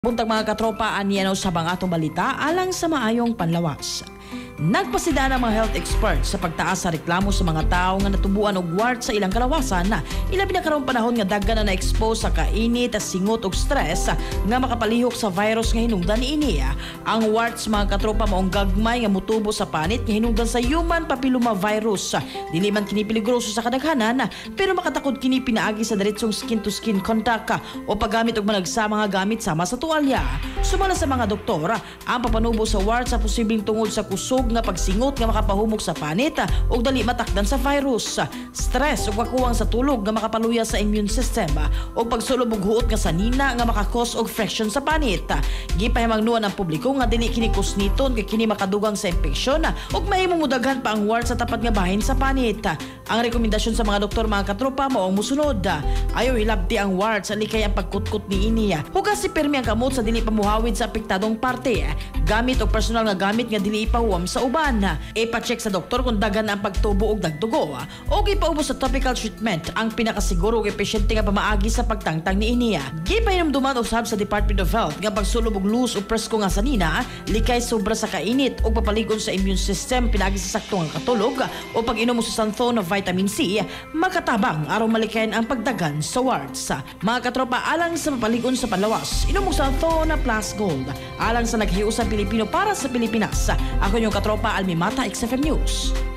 Buntag mga katropa, aniano sa mga atong balita alang sa maayong panlawas. Nagpasida ng mga health experts sa pagtaas sa reklamo sa mga tao nga natubuan og wart sa ilang kalawasan na ilabi na karong panahon nga daghan na na-expose sa kainit, singot ug stress nga makapalihok sa virus nga hinungdan niini. Ang warts mga katropa maong gagmay nga mutubo sa panit nga hinungdan sa human papilloma virus. Dili man kini peligroso sa kadaghanan pero makatakod kini pinaagi sa diretsong skin to skin contact o paggamit og managsama nga gamit sama sa tuwalya. Sumala sa mga doktor, ang papanubo sa warts sa posibleng tungod sa kusog nga pagsingot nga makapahumok sa panit ug dali matakdan sa virus, stress ug kakuwang sa tulog nga makapaluya sa immune system ug pagsulob og huot nga sanina nga makakos og friction sa panit. Gipahimangnuan ang publiko nga dili kini kusniton kay kini makadugang sa infeksyon ug mahimong mudaghan pa ang wart sa tapat nga bahin sa panit. Ang rekomendasyon sa mga doktor mga katropa mao ang musunod: ayaw hilabti ang wart sa likay ang pagkutkot niini. Hugas si permi ang kamot sa dili pamuhawid sa apektadong parte. Gamit og personal nga gamit nga dili ipahuwam sa uban. Ipa-check sa doktor kung dagan ang pagtubo og dagdugo o ipaubos sa topical treatment ang pinakasiguro og epesyente nga pamaagi sa pagtangtang niini. Gipahinumduman usab sa Department of Health nga pagsulob og loose o presko nga sanina likay sobra sa kainit o papaligon sa immune system pinaagi sa saktong nga katulog o pag-inom sa santhon of vitamin C makatabang aron malikayan ang pagdagan sa warts. Mga katropa, alang sa mapaligon sa panlawas, inom sa santhon plus gold alang sa naghiusang Pilipino para sa Pilipinas. Ako yung katropa Almimata, XFM News.